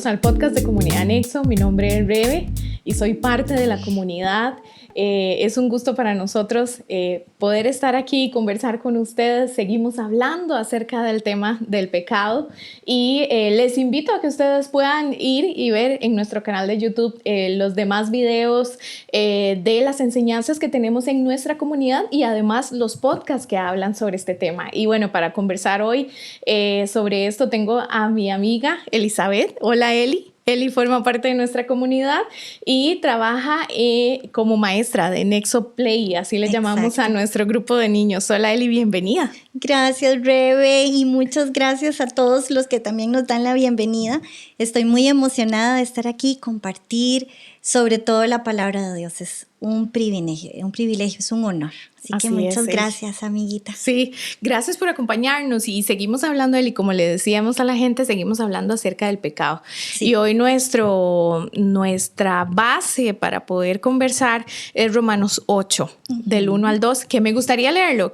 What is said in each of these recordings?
bienvenidos al podcast de Comunidad Nexo. Mi nombre es Rebe y soy parte de la comunidad. Es un gusto para nosotros poder estar aquí y conversar con ustedes. Seguimos hablando acerca del tema del pecado y les invito a que ustedes puedan ir y ver en nuestro canal de YouTube los demás videos de las enseñanzas que tenemos en nuestra comunidad y además los podcasts que hablan sobre este tema. Y bueno, para conversar hoy sobre esto tengo a mi amiga Elizabeth. Hola, Eli. Eli forma parte de nuestra comunidad y trabaja como maestra de Nexo Play, así le llamamos a nuestro grupo de niños. Hola, Eli, bienvenida. Gracias, Rebe, y muchas gracias a todos los que también nos dan la bienvenida. Estoy muy emocionada de estar aquí y compartir sobre todo la palabra de Dios. Es un privilegio, es un honor. Así que muchas gracias, amiguita. Sí, gracias por acompañarnos y seguimos hablando, Eli, como le decíamos a la gente, seguimos hablando acerca del pecado. Sí. Y hoy nuestra base para poder conversar es Romanos 8, del 1 al 2, que me gustaría leerlo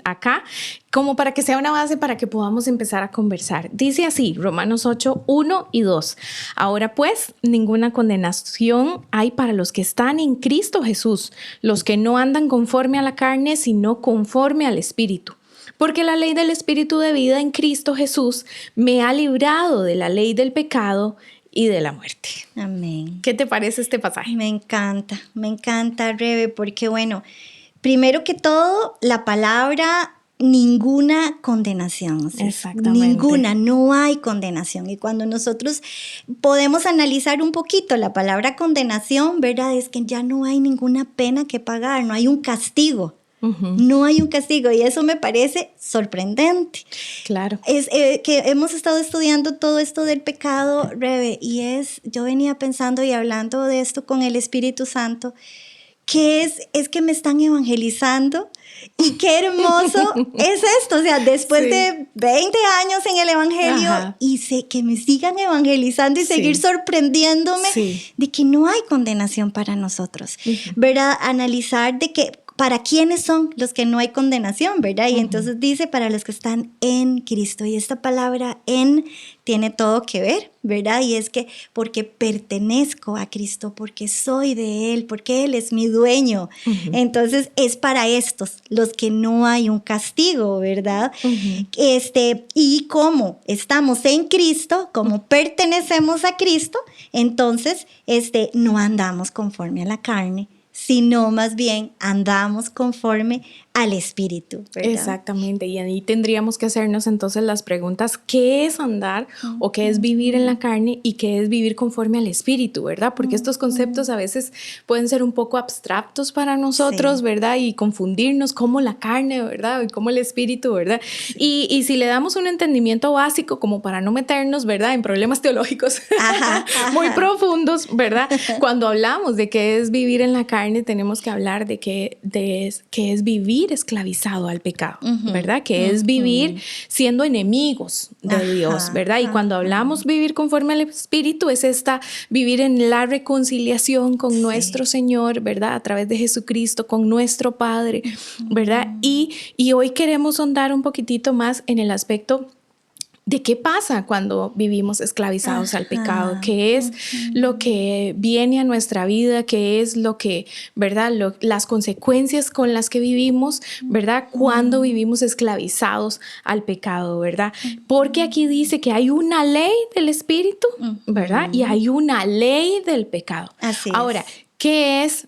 acá, como para que sea una base para que podamos empezar a conversar. Dice así, Romanos 8, 1 y 2. Ahora pues, ninguna condenación hay para los que están en Cristo Jesús, los que no andan conforme a la carne, sino conforme al Espíritu. Porque la ley del Espíritu de vida en Cristo Jesús me ha librado de la ley del pecado y de la muerte. Amén. ¿Qué te parece este pasaje? Me encanta, Rebe, porque bueno, primero que todo, la palabra ninguna condenación. Exactamente. Ninguna, no hay condenación. Y cuando nosotros podemos analizar un poquito la palabra condenación, ¿verdad? Es que ya no hay ninguna pena que pagar, no hay un castigo. No hay un castigo y eso me parece sorprendente. Claro. Es que hemos estado estudiando todo esto del pecado, Rebe, y yo venía pensando y hablando de esto con el Espíritu Santo, que es que me están evangelizando. Y qué hermoso es esto, o sea, después de 20 años en el evangelio y que me sigan evangelizando y seguir sorprendiéndome de que no hay condenación para nosotros, ¿verdad? Analizar de que para quiénes son los que no hay condenación, ¿verdad? Y entonces dice para los que están en Cristo. Y esta palabra en tiene todo que ver, ¿verdad? Y es que porque pertenezco a Cristo, porque soy de Él, porque Él es mi dueño. Entonces es para estos, los que no hay un castigo, ¿verdad? Y como estamos en Cristo, como pertenecemos a Cristo, entonces no andamos conforme a la carne, sino más bien andamos conforme al Espíritu, ¿verdad? Exactamente, y ahí tendríamos que hacernos entonces las preguntas, ¿qué es andar o qué es vivir en la carne y qué es vivir conforme al Espíritu, ¿verdad? Porque estos conceptos a veces pueden ser un poco abstractos para nosotros, ¿verdad? Y confundirnos como la carne, ¿verdad? Y como el Espíritu, ¿verdad? Y si le damos un entendimiento básico como para no meternos, ¿verdad? En problemas teológicos muy profundos, ¿verdad? Cuando hablamos de qué es vivir en la carne, tenemos que hablar de qué es vivir esclavizado al pecado, ¿verdad? Que es vivir siendo enemigos de Dios, ¿verdad? Y cuando hablamos vivir conforme al Espíritu, es vivir en la reconciliación con nuestro Señor, ¿verdad? A través de Jesucristo, con nuestro Padre, ¿verdad? Y hoy queremos ahondar un poquitito más en el aspecto de qué pasa cuando vivimos esclavizados al pecado, qué es lo que viene a nuestra vida, qué es lo que, ¿verdad? Las consecuencias con las que vivimos, ¿verdad? Cuando vivimos esclavizados al pecado, ¿verdad? Porque aquí dice que hay una ley del Espíritu, ¿verdad? Y hay una ley del pecado. Así Ahora, ¿qué es?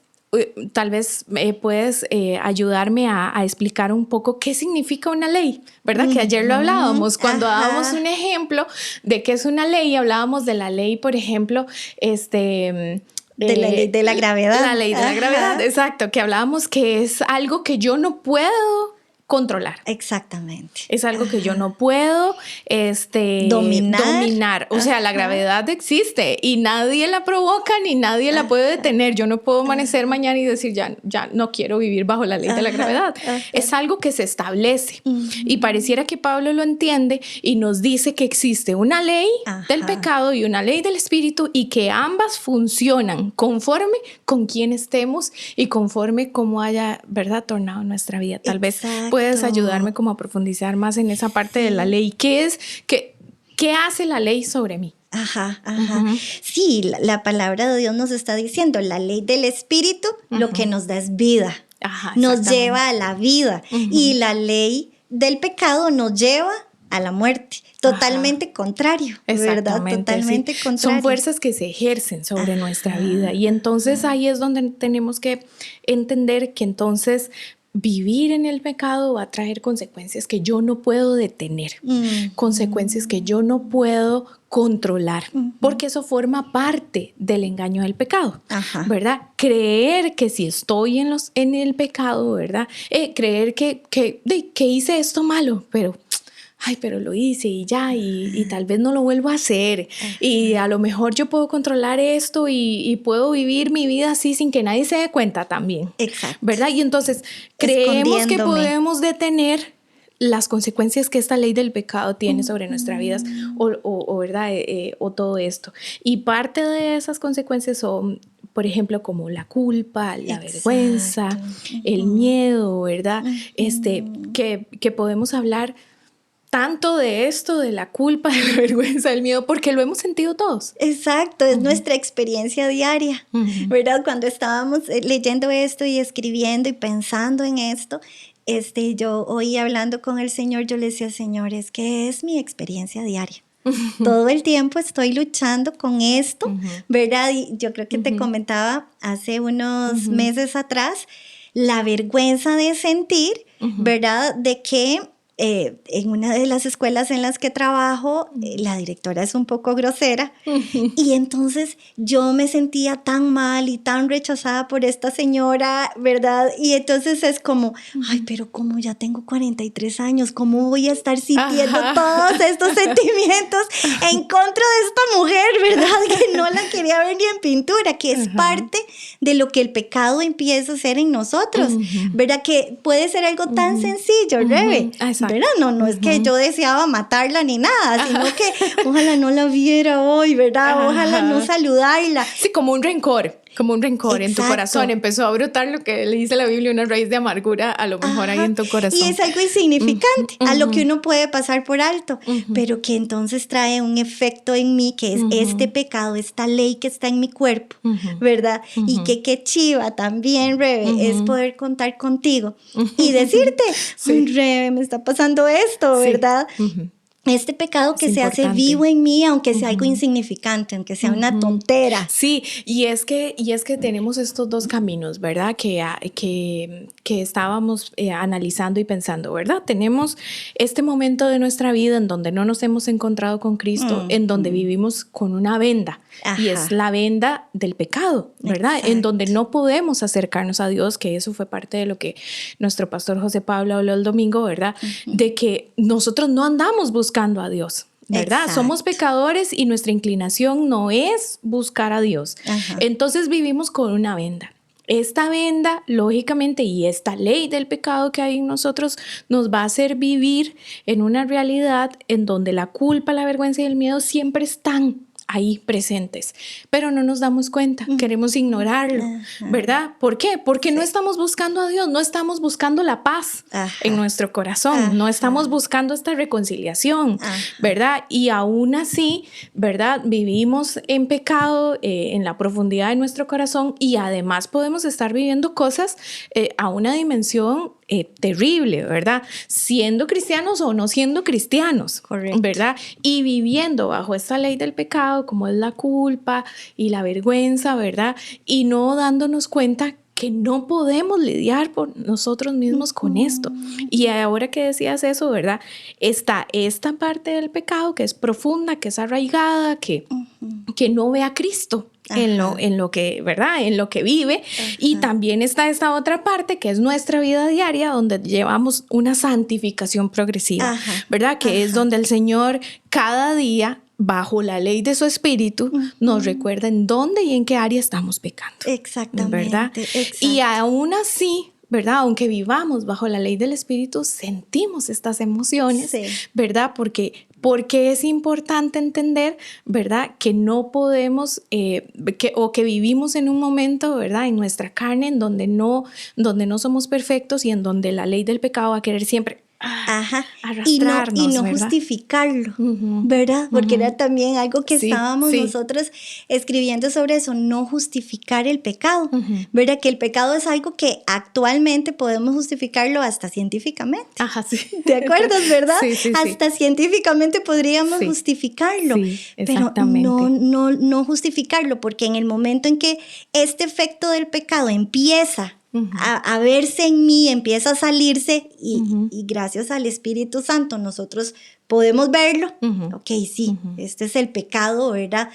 Tal vez puedes ayudarme a explicar un poco qué significa una ley, ¿verdad? Que ayer lo hablábamos, cuando dábamos un ejemplo de qué es una ley, hablábamos de la ley, por ejemplo, de la ley de la gravedad. La ley de la gravedad, exacto, que hablábamos que es algo que yo no puedo controlar. Exactamente. Es algo que yo no puedo dominar. O sea, la gravedad existe y nadie la provoca ni nadie la puede detener. Yo no puedo amanecer mañana y decir ya no quiero vivir bajo la ley de la gravedad. Es algo que se establece. Y pareciera que Pablo lo entiende y nos dice que existe una ley del pecado y una ley del espíritu y que ambas funcionan conforme con quien estemos y conforme como haya, ¿verdad?, tornado nuestra vida. Tal vez puedes ayudarme como a profundizar más en esa parte de la ley. ¿Qué hace la ley sobre mí? Ajá, ajá. Sí, la palabra de Dios nos está diciendo, la ley del espíritu lo que nos da es vida, Ajá, nos lleva a la vida y la ley del pecado nos lleva a la muerte. Totalmente contrario, ¿verdad? Totalmente contrario. Son fuerzas que se ejercen sobre nuestra vida y entonces ahí es donde tenemos que entender que entonces vivir en el pecado va a traer consecuencias que yo no puedo detener, consecuencias que yo no puedo controlar, porque eso forma parte del engaño del pecado, ¿verdad? Creer que si estoy en el pecado, ¿verdad? Creer que hice esto malo, pero lo hice y ya, y tal vez no lo vuelvo a hacer. Y a lo mejor yo puedo controlar esto y puedo vivir mi vida así sin que nadie se dé cuenta también. Exacto. ¿Verdad? Y entonces creemos que podemos detener las consecuencias que esta ley del pecado tiene sobre nuestras vidas ¿verdad? O todo esto. Y parte de esas consecuencias son, por ejemplo, como la culpa, la vergüenza, el miedo, ¿verdad? Que podemos hablar tanto de esto, de la culpa, de la vergüenza, del miedo, porque lo hemos sentido todos. Exacto, es nuestra experiencia diaria, ¿verdad? Cuando estábamos leyendo esto y escribiendo y pensando en esto, yo hoy hablando con el Señor, yo le decía, Señor, es que es mi experiencia diaria. Todo el tiempo estoy luchando con esto, ¿verdad? Y yo creo que te comentaba hace unos meses atrás, la vergüenza de sentir, ¿verdad? De que en una de las escuelas en las que trabajo, la directora es un poco grosera y entonces yo me sentía tan mal y tan rechazada por esta señora, ¿verdad? Y entonces es como, ay, pero como ya tengo 43 años, ¿cómo voy a estar sintiendo todos estos sentimientos en contra de esta mujer, ¿verdad? Que no la quería ver ni en pintura, que es parte de lo que el pecado empieza a hacer en nosotros, ¿verdad? Que puede ser algo tan sencillo, Rebe, ¿verdad? No es que yo deseaba matarla ni nada, sino que ojalá no la viera hoy, ¿verdad? Ojalá no saludarla. Sí, como un rencor en tu corazón. Empezó a brotar lo que le dice la Biblia, una raíz de amargura a lo mejor ahí en tu corazón. Y es algo insignificante, a lo que uno puede pasar por alto, pero que entonces trae un efecto en mí, que es este pecado, esta ley que está en mi cuerpo, ¿verdad? Y que qué chiva también, Rebe, es poder contar contigo y decirte, Rebe, me está pasando esto, ¿verdad? Este pecado que se hace vivo en mí, aunque sea algo insignificante, aunque sea una tontera. Sí, y es que tenemos estos dos caminos, ¿verdad? Que estábamos analizando y pensando, ¿verdad? Tenemos este momento de nuestra vida en donde no nos hemos encontrado con Cristo, en donde vivimos con una venda. Y es la venda del pecado, ¿verdad? Exacto. En donde no podemos acercarnos a Dios, que eso fue parte de lo que nuestro pastor José Pablo habló el domingo, ¿verdad? De que nosotros no andamos buscando a Dios, ¿verdad? Exacto. Somos pecadores y nuestra inclinación no es buscar a Dios. Entonces vivimos con una venda. Esta venda, lógicamente, y esta ley del pecado que hay en nosotros nos va a hacer vivir en una realidad en donde la culpa, la vergüenza y el miedo siempre están ahí presentes, pero no nos damos cuenta, queremos ignorarlo, ¿verdad? ¿Por qué? Porque no estamos buscando a Dios, no estamos buscando la paz en nuestro corazón, no estamos buscando esta reconciliación, ¿verdad? Y aún así, ¿verdad? Vivimos en pecado, en la profundidad de nuestro corazón y además podemos estar viviendo cosas a una dimensión terrible, ¿verdad? Siendo cristianos o no siendo cristianos, correcto, ¿verdad? Y viviendo bajo esta ley del pecado, como es la culpa y la vergüenza, ¿verdad? Y no dándonos cuenta que no podemos lidiar por nosotros mismos con esto. Y ahora que decías eso, ¿verdad? Está esta parte del pecado que es profunda, que es arraigada, que no ve a Cristo en lo que, ¿verdad? En lo que vive. Y también está esta otra parte que es nuestra vida diaria, donde llevamos una santificación progresiva, ¿verdad? Que es donde el Señor cada día, bajo la ley de su espíritu, nos recuerda en dónde y en qué área estamos pecando. Exactamente. ¿Verdad? Exacto. Y aún así, ¿verdad? Aunque vivamos bajo la ley del espíritu, sentimos estas emociones, ¿verdad? Porque es importante entender, ¿verdad? Que no podemos, que vivimos en un momento, ¿verdad? En nuestra carne, en donde no somos perfectos y en donde la ley del pecado va a querer siempre Ajá. arrastrarnos, y no ¿verdad? justificarlo, ¿verdad? Porque era también algo que estábamos nosotros escribiendo sobre eso, no justificar el pecado, ¿verdad? Que el pecado es algo que actualmente podemos justificarlo hasta científicamente. Ajá, sí. ¿Te acuerdas, verdad? Sí. Hasta científicamente podríamos justificarlo, pero no justificarlo, porque en el momento en que este efecto del pecado empieza a verse en mí, empieza a salirse y gracias al Espíritu Santo nosotros podemos verlo. Ok, sí, este es el pecado, ¿verdad?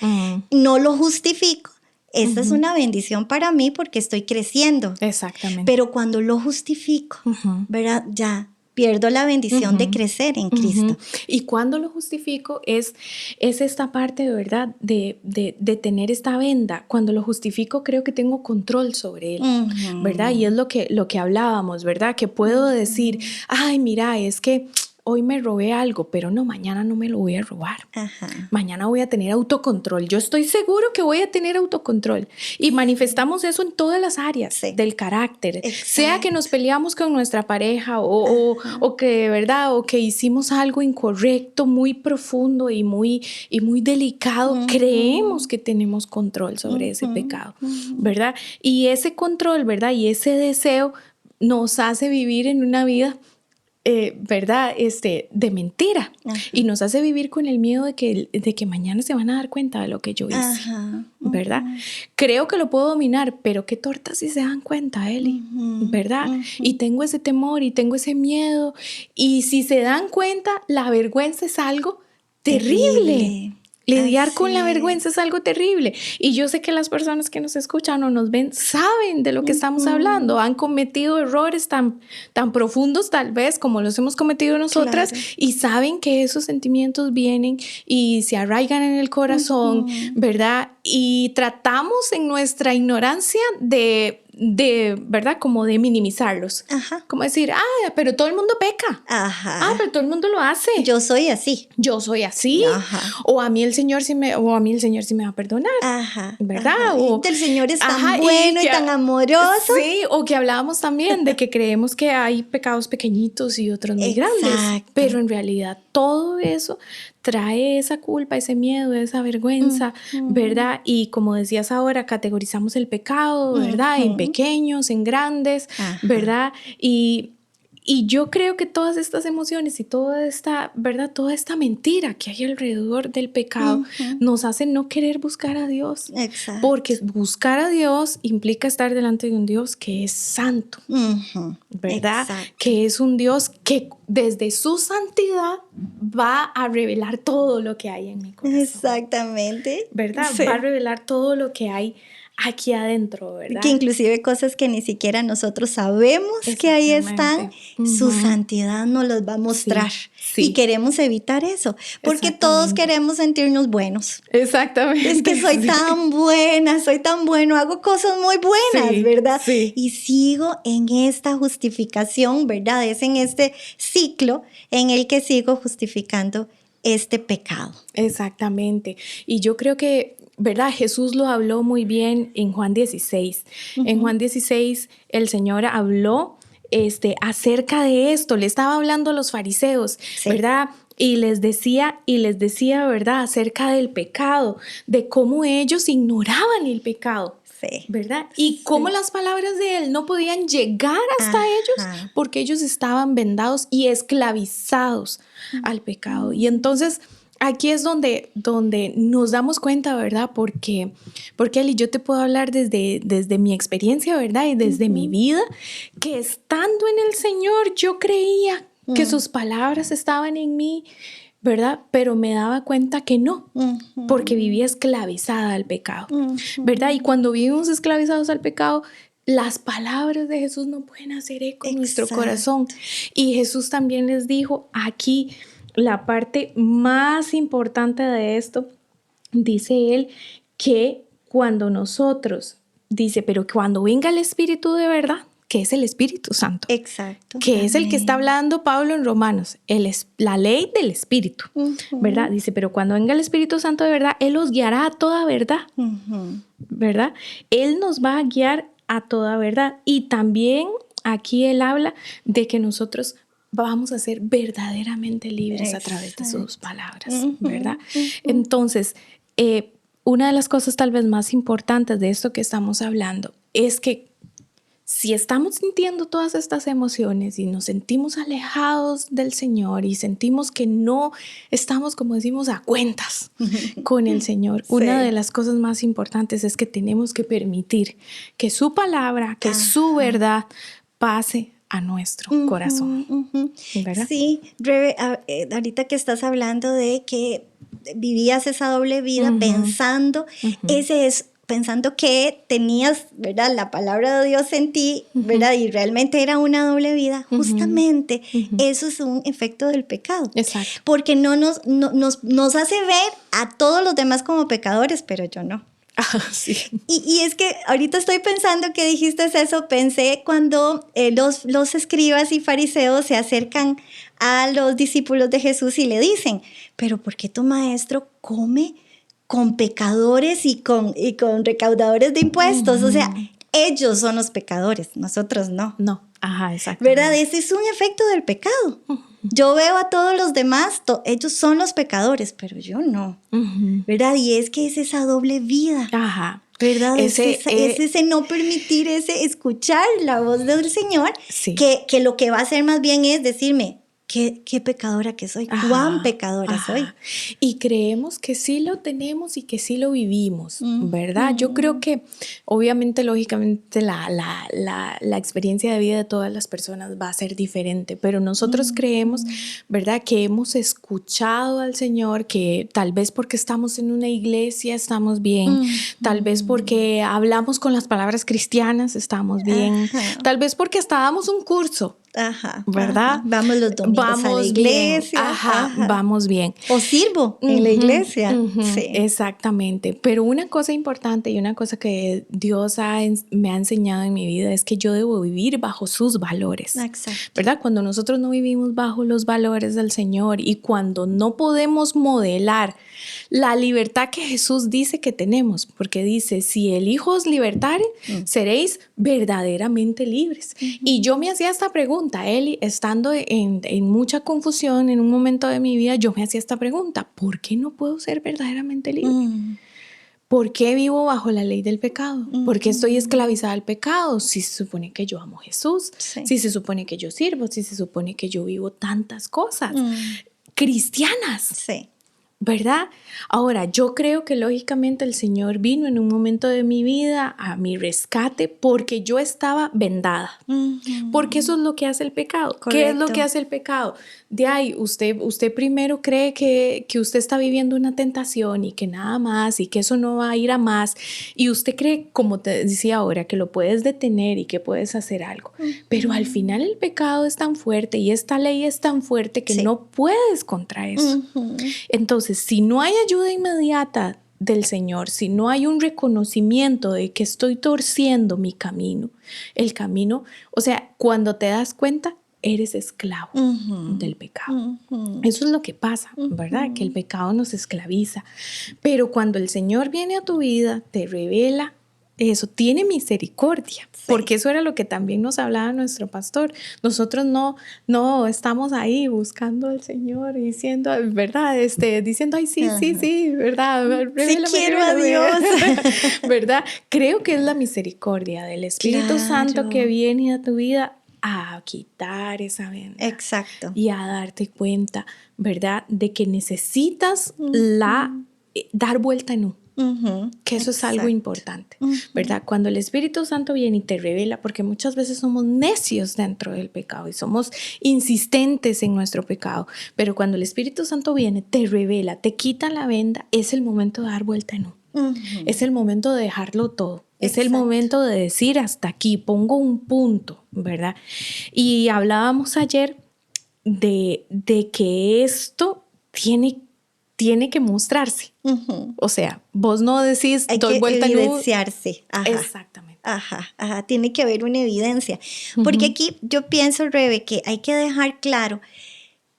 No lo justifico. Esta es una bendición para mí porque estoy creciendo. Exactamente. Pero cuando lo justifico, ¿verdad? Ya pierdo la bendición de crecer en Cristo. Y cuando lo justifico es esta parte de verdad de tener esta venda. Cuando lo justifico creo que tengo control sobre él, ¿verdad? Y es lo que hablábamos, ¿verdad? Que puedo decir, ay, mira, es que hoy me robé algo, pero no, mañana no me lo voy a robar. Mañana voy a tener autocontrol. Yo estoy seguro que voy a tener autocontrol. Y manifestamos eso en todas las áreas del carácter. Exacto. Sea que nos peleamos con nuestra pareja o que, ¿verdad? O que hicimos algo incorrecto, muy profundo y muy delicado. Creemos que tenemos control sobre ese pecado, ¿verdad? Y ese control, ¿verdad? Y ese deseo nos hace vivir en una vida ¿verdad? De mentira. Y nos hace vivir con el miedo de que mañana se van a dar cuenta de lo que yo hice, ¿verdad? Creo que lo puedo dominar, pero qué torta si se dan cuenta, Eli, ¿verdad? Y tengo ese temor y tengo ese miedo. Y si se dan cuenta, la vergüenza es algo terrible. Lidiar con la vergüenza es algo terrible. Y yo sé que las personas que nos escuchan o nos ven saben de lo que estamos hablando. Han cometido errores tan profundos tal vez como los hemos cometido nosotras y saben que esos sentimientos vienen y se arraigan en el corazón, ¿verdad? Y tratamos en nuestra ignorancia de ¿verdad? Como de minimizarlos. Como decir, pero todo el mundo peca. Pero todo el mundo lo hace. Yo soy así. O a mí el Señor sí me va a perdonar. ¿Verdad? O el Señor es tan bueno y tan amoroso. Sí, o que hablábamos también de que creemos que hay pecados pequeñitos y otros muy grandes. Pero en realidad todo eso trae esa culpa, ese miedo, esa vergüenza, ¿verdad? Y como decías ahora, categorizamos el pecado, ¿verdad? En pequeños, en grandes, ¿verdad? Y yo creo que todas estas emociones y toda esta, ¿verdad? Toda esta mentira que hay alrededor del pecado nos hace no querer buscar a Dios. Exacto. Porque buscar a Dios implica estar delante de un Dios que es santo, ¿verdad? Exacto. Que es un Dios que desde su santidad va a revelar todo lo que hay en mi corazón. Exactamente. ¿Verdad? Sí. Va a revelar todo lo que hay aquí adentro, ¿verdad? Que inclusive cosas que ni siquiera nosotros sabemos que ahí están, su santidad nos los va a mostrar. Y queremos evitar eso, porque todos queremos sentirnos buenos. Exactamente. Es que soy tan buena, soy tan bueno, hago cosas muy buenas, ¿verdad? Sí. Y sigo en esta justificación, ¿verdad? Es en este ciclo en el que sigo justificando este pecado. Exactamente. Y yo creo que, ¿verdad? Jesús lo habló muy bien en Juan 16. En Juan 16 el Señor habló acerca de esto. Le estaba hablando a los fariseos, ¿verdad? Y les decía, ¿verdad? Acerca del pecado, de cómo ellos ignoraban el pecado. ¿Verdad? Y cómo las palabras de él no podían llegar hasta ellos porque ellos estaban vendados y esclavizados al pecado. Y entonces aquí es donde nos damos cuenta, ¿verdad? Porque Eli, yo te puedo hablar desde mi experiencia, ¿verdad? Y desde mi vida, que estando en el Señor yo creía que sus palabras estaban en mí, ¿verdad? Pero me daba cuenta que no, porque vivía esclavizada al pecado, ¿verdad? Y cuando vivimos esclavizados al pecado, las palabras de Jesús no pueden hacer eco en nuestro corazón. Y Jesús también les dijo aquí la parte más importante de esto, dice él, que cuando nosotros, dice, pero cuando venga el Espíritu de verdad, que es el Espíritu Santo. Exacto. Que es el que está hablando Pablo en Romanos, la ley del Espíritu, ¿verdad? Dice, pero cuando venga el Espíritu Santo de verdad, Él os guiará a toda verdad, ¿verdad? Él nos va a guiar a toda verdad. Y también aquí Él habla de que nosotros vamos a ser verdaderamente libres a través de sus palabras, ¿verdad? Entonces, una de las cosas tal vez más importantes de esto que estamos hablando es que si estamos sintiendo todas estas emociones y nos sentimos alejados del Señor y sentimos que no estamos, como decimos, a cuentas con el Señor, una de las cosas más importantes es que tenemos que permitir que su palabra, que su verdad pase a nuestro corazón. ¿Verdad? Sí, Rebe, ahorita que estás hablando de que vivías esa doble vida pensando, pensando que tenías, ¿verdad?, la palabra de Dios en ti, ¿verdad?, y realmente era una doble vida. Justamente eso es un efecto del pecado. Exacto. Porque nos hace ver a todos los demás como pecadores, pero yo no. Sí. Y es que ahorita estoy pensando que dijiste eso, pensé cuando los escribas y fariseos se acercan a los discípulos de Jesús y le dicen, pero ¿por qué tu maestro come con pecadores y con recaudadores de impuestos? O sea, ellos son los pecadores, nosotros no. No, exacto. ¿Verdad? Ese es un efecto del pecado. Yo veo a todos los demás, ellos son los pecadores, pero yo no. ¿Verdad? Y es que es esa doble vida. ¿Verdad? Es ese no permitir, ese escuchar la voz del Señor, que lo que va a hacer más bien es decirme, ¿qué pecadora que soy? ¿Cuán pecadora soy? Y creemos que sí lo tenemos y que sí lo vivimos, ¿verdad? Yo creo que obviamente, lógicamente, la experiencia de vida de todas las personas va a ser diferente, pero nosotros creemos, ¿verdad?, que hemos escuchado al Señor, que tal vez porque estamos en una iglesia estamos bien, tal vez porque hablamos con las palabras cristianas estamos bien, tal vez porque hasta damos un curso. ¿Verdad? Vamos los domingos a la iglesia. Vamos bien. O sirvo en la iglesia. Sí. Exactamente. Pero una cosa importante y una cosa que Dios me ha enseñado en mi vida es que yo debo vivir bajo sus valores. Exacto. ¿Verdad? Cuando nosotros no vivimos bajo los valores del Señor y cuando no podemos modelar la libertad que Jesús dice que tenemos, porque dice, si el Hijo os libertare, seréis verdaderamente libres. Y yo me hacía esta pregunta, Eli, estando en mucha confusión en un momento de mi vida, yo me hacía esta pregunta, ¿por qué no puedo ser verdaderamente libre? ¿Por qué vivo bajo la ley del pecado? ¿Por qué estoy esclavizada al pecado? Si se supone que yo amo a Jesús, si se supone que yo sirvo, si se supone que yo vivo tantas cosas cristianas. Sí. ¿Verdad? Ahora, yo creo que lógicamente el Señor vino en un momento de mi vida a mi rescate porque yo estaba vendada. Porque eso es lo que hace el pecado. Correcto. ¿Qué es lo que hace el pecado? De ahí, usted primero cree que usted está viviendo una tentación y que nada más y que eso no va a ir a más. Y usted cree, como te decía ahora, que lo puedes detener y que puedes hacer algo. Pero al final el pecado es tan fuerte y esta ley es tan fuerte que no puedes contra eso. Entonces, si no hay ayuda inmediata del Señor, si no hay un reconocimiento de que estoy torciendo mi camino, el camino, o sea, cuando te das cuenta, eres esclavo del pecado. Eso es lo que pasa, ¿verdad? Que el pecado nos esclaviza. Pero cuando el Señor viene a tu vida, te revela eso, tiene misericordia, porque eso era lo que también nos hablaba nuestro pastor. Nosotros no estamos ahí buscando al Señor diciendo, ¿verdad? Diciendo, ay, sí, ¿verdad? Sí quiero a Dios. ¿Verdad? Creo que es la misericordia del Espíritu Santo que viene a tu vida a quitar esa venda. Exacto. Y a darte cuenta, ¿verdad? De que necesitas dar vuelta en U. Que eso es algo importante, ¿verdad? Cuando el Espíritu Santo viene y te revela, porque muchas veces somos necios dentro del pecado y somos insistentes en nuestro pecado, pero cuando el Espíritu Santo viene, te revela, te quita la venda, es el momento de dar vuelta en U. Es el momento de dejarlo todo. Es el momento de decir hasta aquí, pongo un punto, ¿verdad? Y hablábamos ayer de que esto tiene que mostrarse. O sea, vos no decís, doy vuelta en U. Hay que evidenciarse. Exactamente. Tiene que haber una evidencia. Porque aquí yo pienso, Rebe, que hay que dejar claro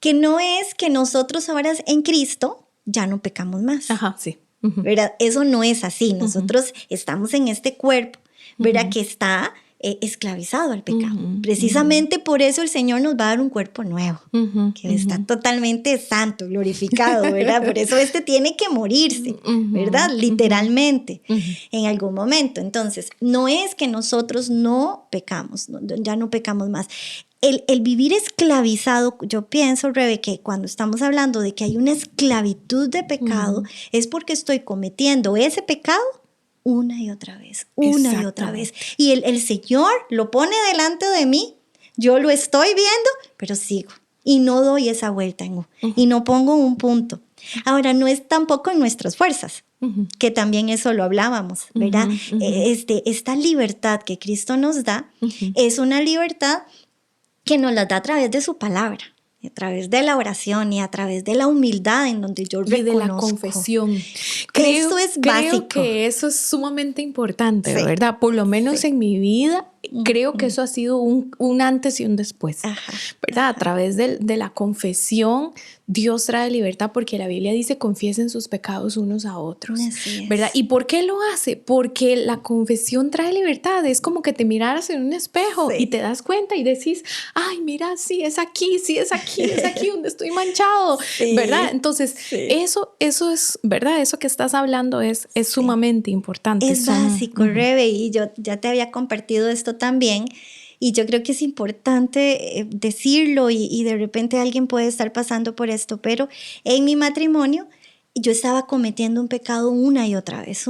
que no es que nosotros ahora en Cristo ya no pecamos más. Sí. ¿Verdad? Eso no es así. Nosotros estamos en este cuerpo, ¿verdad? Que está esclavizado al pecado. Precisamente por eso el Señor nos va a dar un cuerpo nuevo, que está totalmente santo, glorificado, ¿verdad? Por eso tiene que morirse, ¿verdad? Literalmente, en algún momento. Entonces, no es que nosotros no pecamos, ya no pecamos más. El vivir esclavizado, yo pienso, Rebe, que cuando estamos hablando de que hay una esclavitud de pecado, es porque estoy cometiendo ese pecado una y otra vez, una y otra vez. Y el Señor lo pone delante de mí, yo lo estoy viendo, pero sigo. Y no doy esa vuelta y no pongo un punto. Ahora, no es tampoco en nuestras fuerzas, que también eso lo hablábamos, ¿verdad? Esta libertad que Cristo nos da es una libertad que nos la da a través de su palabra, a través de la oración y a través de la humildad en donde yo reconozco. Y de la confesión. Eso es básico. Creo que eso es sumamente importante, ¿verdad? Por lo menos en mi vida, creo que eso ha sido un antes y un después, ¿verdad? A través de la confesión, Dios trae libertad porque la Biblia dice confiesen sus pecados unos a otros, ¿verdad? ¿Y por qué lo hace? Porque la confesión trae libertad. Es como que te miraras en un espejo y te das cuenta y decís, ay, mira, sí es aquí donde estoy manchado, ¿verdad? Entonces, eso es, ¿verdad? Eso que estás hablando es sumamente importante. Es básico, Rebe, y yo ya te había compartido esto también. Y yo creo que es importante decirlo y de repente alguien puede estar pasando por esto, pero en mi matrimonio yo estaba cometiendo un pecado una y otra vez,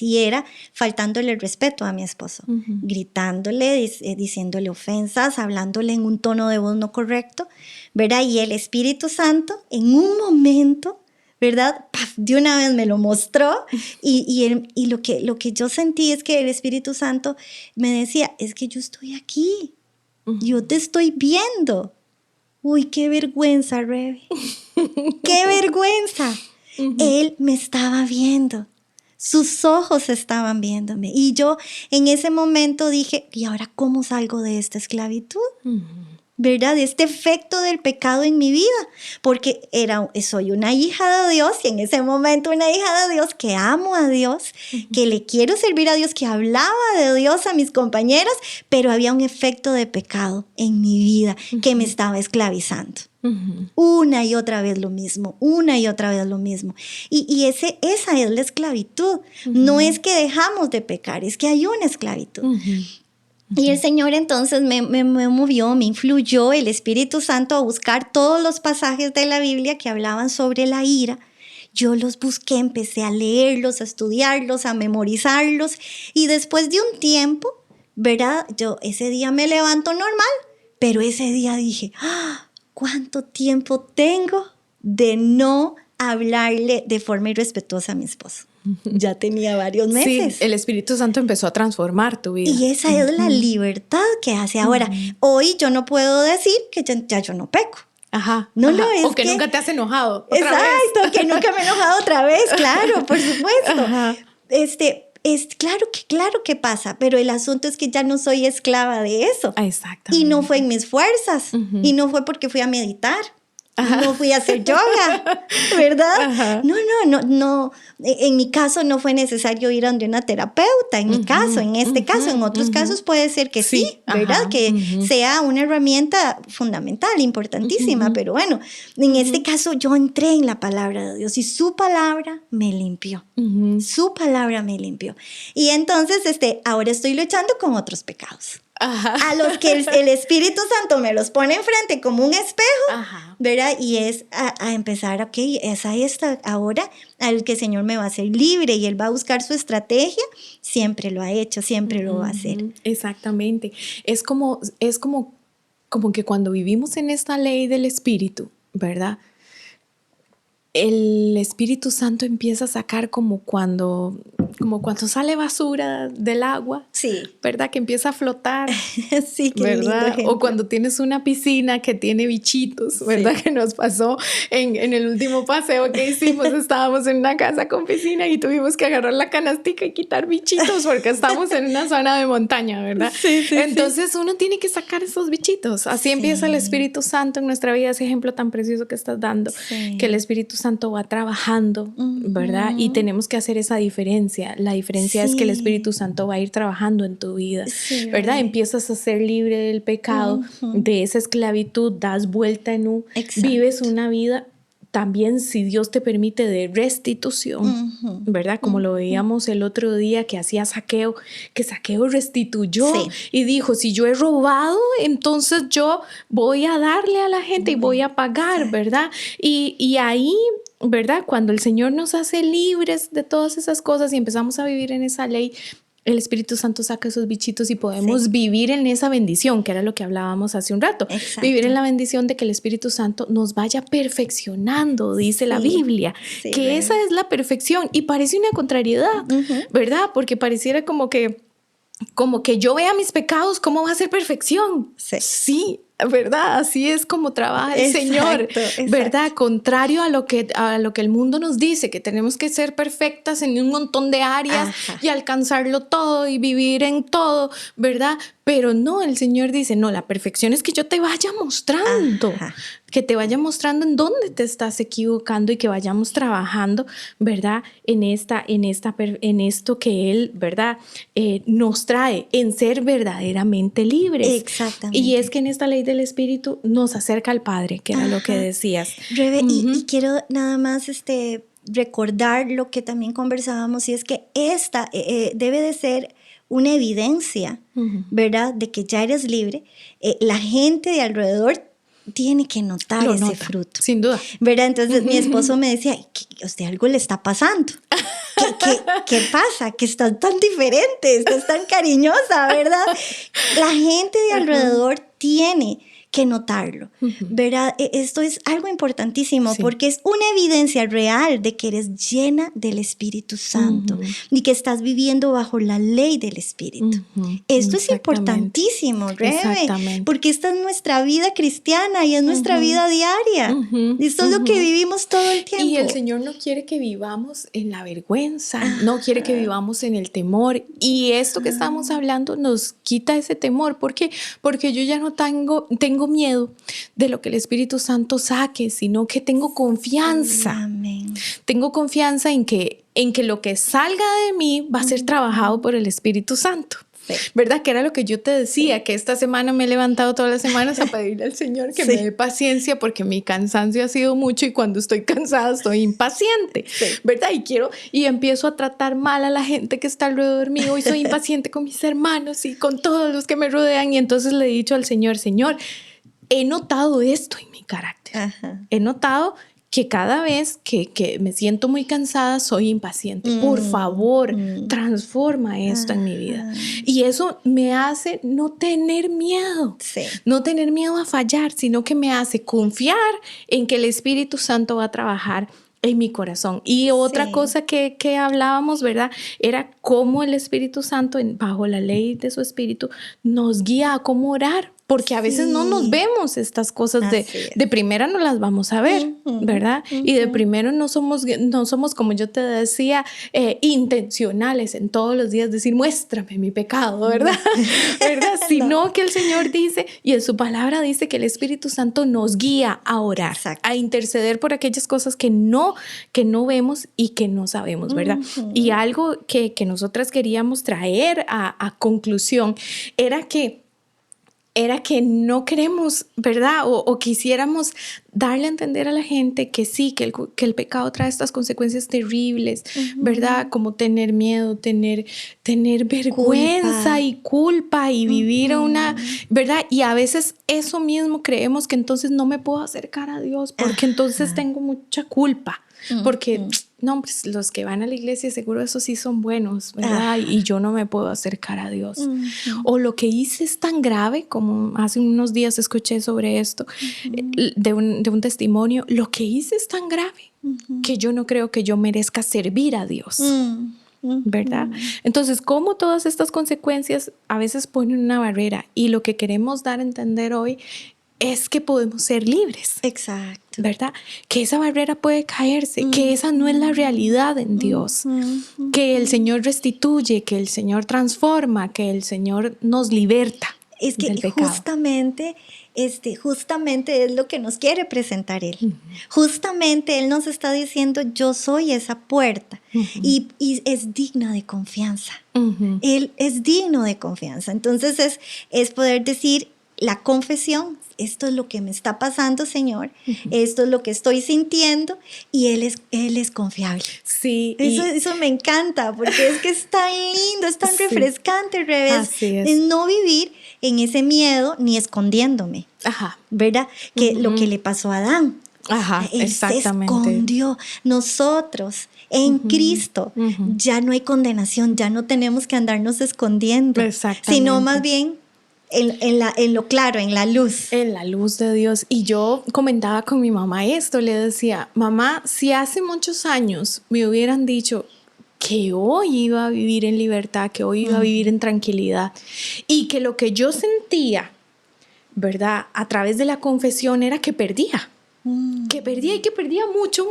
y era faltándole el respeto a mi esposo, gritándole, diciéndole ofensas, hablándole en un tono de voz no correcto, ¿verdad? Y el Espíritu Santo en un momento, ¿verdad? ¡Paf! De una vez me lo mostró y lo que yo sentí es que el Espíritu Santo me decía, es que yo estoy aquí, yo te estoy viendo. Uy, qué vergüenza, Rebe, qué vergüenza. Él me estaba viendo, sus ojos estaban viéndome y yo en ese momento dije, ¿y ahora cómo salgo de esta esclavitud? ¿Verdad? De este efecto del pecado en mi vida, porque soy una hija de Dios y en ese momento una hija de Dios que amo a Dios, que le quiero servir a Dios, que hablaba de Dios a mis compañeras, pero había un efecto de pecado en mi vida que me estaba esclavizando. Una y otra vez lo mismo, y esa es la esclavitud. No es que dejamos de pecar, es que hay una esclavitud. Y el Señor entonces me movió, me influyó el Espíritu Santo a buscar todos los pasajes de la Biblia que hablaban sobre la ira. Yo los busqué, empecé a leerlos, a estudiarlos, a memorizarlos. Y después de un tiempo, ¿verdad? Yo ese día me levanto normal, pero ese día dije, ¿cuánto tiempo tengo de no hablarle de forma irrespetuosa a mi esposo? Ya tenía varios meses. Sí, el Espíritu Santo empezó a transformar tu vida. Y esa es la libertad que hace ahora. Hoy yo no puedo decir que ya yo no peco. No lo es. O que nunca te has enojado otra Exacto, vez. Que nunca me he enojado otra vez, claro, por supuesto. Claro que pasa, pero el asunto es que ya no soy esclava de eso. Exactamente. Y no fue en mis fuerzas, y no fue porque fui a meditar. No fui a hacer yoga, ¿verdad? No. En mi caso no fue necesario ir a donde una terapeuta, en mi caso, en este caso. En otros casos puede ser que sí, ¿verdad? Que sea una herramienta fundamental, importantísima. Pero bueno, en este caso yo entré en la palabra de Dios y su palabra me limpió. Su palabra me limpió. Y entonces ahora estoy luchando con otros pecados. A los que el Espíritu Santo me los pone enfrente como un espejo, ¿verdad? Y es a empezar, ok, es a esta ahora al que el Señor me va a hacer libre y Él va a buscar su estrategia. Siempre lo ha hecho, siempre lo va a hacer. Exactamente. Es como que cuando vivimos en esta ley del Espíritu, ¿verdad? El Espíritu Santo empieza a sacar como cuando sale basura del agua, sí, ¿verdad? Que empieza a flotar. Sí, qué ¿verdad? lindo. O cuando tienes una piscina que tiene bichitos, ¿verdad? Sí. Que nos pasó en el último paseo que hicimos. Estábamos en una casa con piscina y tuvimos que agarrar la canastica y quitar bichitos porque estamos en una zona de montaña, ¿verdad? Sí, entonces uno tiene que sacar esos bichitos. Así empieza el Espíritu Santo en nuestra vida, ese ejemplo tan precioso que estás dando, que el Espíritu Santo Santo va trabajando, ¿verdad? Y tenemos que hacer esa diferencia. La diferencia es que el Espíritu Santo va a ir trabajando en tu vida, ¿verdad? Empiezas a ser libre del pecado, de esa esclavitud, das vuelta en U, vives una vida también, si Dios te permite, de restitución, ¿verdad? Como lo veíamos el otro día que hacía Zaqueo, que Zaqueo restituyó y dijo, si yo he robado, entonces yo voy a darle a la gente y voy a pagar, ¿verdad? Y ahí, ¿verdad? Cuando el Señor nos hace libres de todas esas cosas y empezamos a vivir en esa ley, el Espíritu Santo saca esos bichitos y podemos vivir en esa bendición, que era lo que hablábamos hace un rato. Exacto. Vivir en la bendición de que el Espíritu Santo nos vaya perfeccionando, dice la Biblia, que esa es la perfección. Y parece una contrariedad, ¿verdad? Porque pareciera como que yo vea mis pecados, ¿cómo va a ser perfección? Sí, ¿verdad? Así es como trabaja el Señor, ¿verdad? Contrario a lo que el mundo nos dice, que tenemos que ser perfectas en un montón de áreas y alcanzarlo todo y vivir en todo, ¿verdad? Pero no, el Señor dice, no, la perfección es que yo te vaya mostrando, que te vaya mostrando en dónde te estás equivocando y que vayamos trabajando, ¿verdad? En esto que Él, ¿verdad? Nos trae, en ser verdaderamente libres. Exactamente. Y es que en esta ley del Espíritu nos acerca al Padre, que era lo que decías. Rebe, y quiero nada más recordar lo que también conversábamos, y es que esta debe de ser una evidencia, ¿verdad? De que ya eres libre. La gente de alrededor tiene que notar ese fruto. Sin duda. ¿Verdad? Entonces mi esposo me decía, algo le está pasando. ¿Qué pasa? Que estás tan diferente, estás tan cariñosa, ¿verdad? La gente de alrededor tiene que notarlo, ¿verdad? Esto es algo importantísimo porque es una evidencia real de que eres llena del Espíritu Santo y que estás viviendo bajo la ley del Espíritu. Esto es importantísimo, Rebe, porque esta es nuestra vida cristiana y es nuestra vida diaria. Y esto es lo que vivimos todo el tiempo. Y el Señor no quiere que vivamos en la vergüenza, no quiere que vivamos en el temor. Y esto que estamos hablando nos quita ese temor. ¿Por qué? Porque yo ya no tengo miedo de lo que el Espíritu Santo saque, sino que tengo confianza. Amén. Tengo confianza en que lo que salga de mí va a ser trabajado por el Espíritu Santo. ¿Verdad? Que era lo que yo te decía, que esta semana me he levantado todas las semanas a pedirle al Señor que me dé paciencia porque mi cansancio ha sido mucho y cuando estoy cansada estoy impaciente, ¿verdad? Y empiezo a tratar mal a la gente que está alrededor mío y soy impaciente con mis hermanos y con todos los que me rodean, y entonces le he dicho al Señor, he notado esto en mi carácter. He notado que cada vez que me siento muy cansada soy impaciente. Por favor, transforma esto en mi vida. Y eso me hace no tener miedo, no tener miedo a fallar, sino que me hace confiar en que el Espíritu Santo va a trabajar en mi corazón. Y otra cosa que hablábamos, ¿verdad? Era cómo el Espíritu Santo, bajo la ley de su Espíritu, nos guía a cómo orar. Porque a veces no nos vemos estas cosas de primera, no las vamos a ver, ¿verdad? Y de primero no somos, como yo te decía, intencionales en todos los días decir, muéstrame mi pecado, ¿verdad? ¿Verdad? Sino que el Señor dice, y en su palabra dice que el Espíritu Santo nos guía a orar, a interceder por aquellas cosas que no vemos y que no sabemos, ¿verdad? Y algo que nosotras queríamos traer a conclusión era que no queremos, ¿verdad? O quisiéramos darle a entender a la gente que sí, que el pecado trae estas consecuencias terribles, ¿verdad? Como tener miedo, tener vergüenza y culpa y vivir una, ¿verdad? Y a veces eso mismo creemos que entonces no me puedo acercar a Dios porque entonces tengo mucha culpa. Porque, no, pues los que van a la iglesia seguro esos sí son buenos, ¿verdad? Y yo no me puedo acercar a Dios. O lo que hice es tan grave, como hace unos días escuché sobre esto, de un testimonio, lo que hice es tan grave que yo no creo que yo merezca servir a Dios. ¿Verdad? Entonces, como todas estas consecuencias a veces ponen una barrera, y lo que queremos dar a entender hoy es que podemos ser libres. Exacto. ¿Verdad? Que esa barrera puede caerse, que esa no es la realidad en Dios, que el Señor restituye, que el Señor transforma, que el Señor nos liberta. Es que justamente es lo que nos quiere presentar Él. Justamente Él nos está diciendo, yo soy esa puerta y es digna de confianza. Él es digno de confianza. Entonces es poder decir la confesión, esto es lo que me está pasando, Señor, esto es lo que estoy sintiendo y Él es confiable. Sí. Eso me encanta porque es que es tan lindo, es tan refrescante, Rebe. Es no vivir en ese miedo ni escondiéndome. Ajá. ¿Verdad? Que lo que le pasó a Adán. Ajá, Él exactamente. se escondió. Nosotros en Cristo ya no hay condenación, ya no tenemos que andarnos escondiendo. Exactamente. Sino más bien en lo claro, en la luz. En la luz de Dios. Y yo comentaba con mi mamá esto, le decía, mamá, si hace muchos años me hubieran dicho que hoy iba a vivir en libertad, que hoy iba a vivir en tranquilidad y que lo que yo sentía, ¿verdad? A través de la confesión era que perdía. Que perdía y que perdía mucho,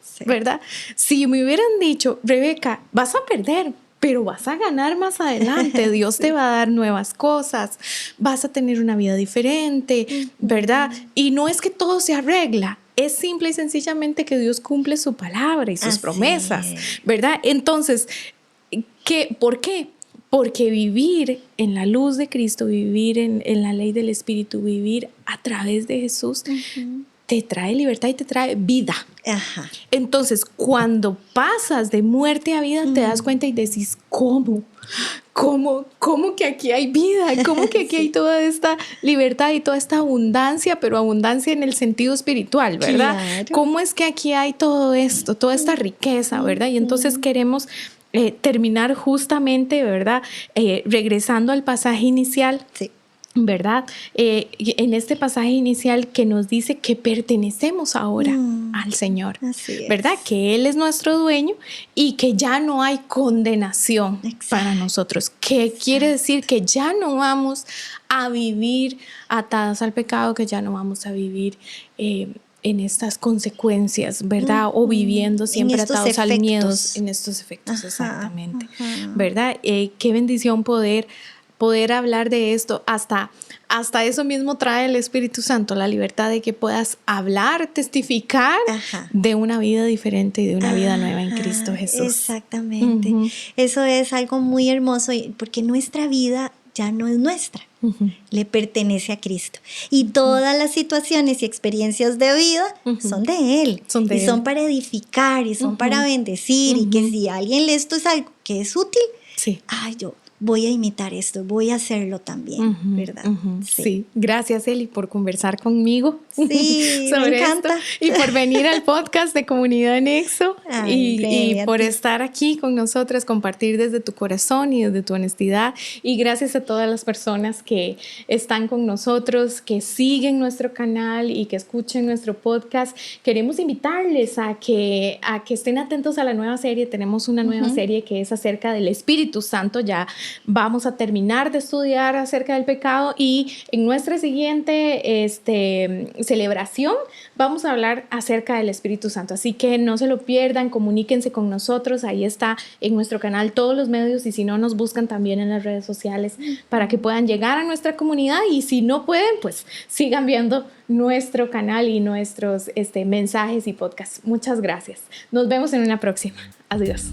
sí. ¿Verdad? Si me hubieran dicho, Rebeca, vas a perder, pero vas a ganar más adelante, Dios te va a dar nuevas cosas, vas a tener una vida diferente, ¿verdad? Y no es que todo se arregla, es simple y sencillamente que Dios cumple su palabra y sus promesas, ¿verdad? Entonces, ¿por qué? Porque vivir en la luz de Cristo, vivir en la ley del Espíritu, vivir a través de Jesús, te trae libertad y te trae vida. Ajá. Entonces, cuando pasas de muerte a vida, te das cuenta y decís, ¿cómo que aquí hay vida? ¿Cómo que aquí hay toda esta libertad y toda esta abundancia, pero abundancia en el sentido espiritual, ¿verdad? Claro. ¿Cómo es que aquí hay todo esto, toda esta riqueza, ¿verdad? Y entonces queremos terminar justamente, ¿verdad? Regresando al pasaje inicial. Sí. ¿Verdad? En este pasaje inicial que nos dice que pertenecemos ahora al Señor, ¿verdad? Que Él es nuestro dueño y que ya no hay condenación para nosotros. Que quiere decir que ya no vamos a vivir atadas al pecado, que ya no vamos a vivir en estas consecuencias, ¿verdad? O viviendo siempre atados al miedo, en estos efectos, exactamente, ¿verdad? Qué bendición poder hablar de esto, hasta eso mismo trae el Espíritu Santo, la libertad de que puedas hablar, testificar de una vida diferente y de una vida nueva en Cristo Jesús. Exactamente. Eso es algo muy hermoso porque nuestra vida ya no es nuestra, le pertenece a Cristo. Y todas las situaciones y experiencias de vida son de Él. Y son para edificar y son para bendecir y que si a alguien esto es algo que es útil, yo voy a imitar esto, voy a hacerlo también, ¿verdad? Sí. Gracias, Eli, por conversar conmigo sobre me encanta. Esto y por venir al podcast de Comunidad Nexo y por estar aquí con nosotras, compartir desde tu corazón y desde tu honestidad. Y gracias a todas las personas que están con nosotros, que siguen nuestro canal y que escuchen nuestro podcast. Queremos invitarles a que estén atentos a la nueva serie. Tenemos una nueva serie que es acerca del Espíritu Santo. Ya vamos a terminar de estudiar acerca del pecado y en nuestra siguiente celebración vamos a hablar acerca del Espíritu Santo. Así que no se lo pierdan, comuníquense con nosotros. Ahí está en nuestro canal todos los medios y si no, nos buscan también en las redes sociales para que puedan llegar a nuestra comunidad y si no pueden, pues sigan viendo nuestro canal y nuestros mensajes y podcasts. Muchas gracias. Nos vemos en una próxima. Adiós.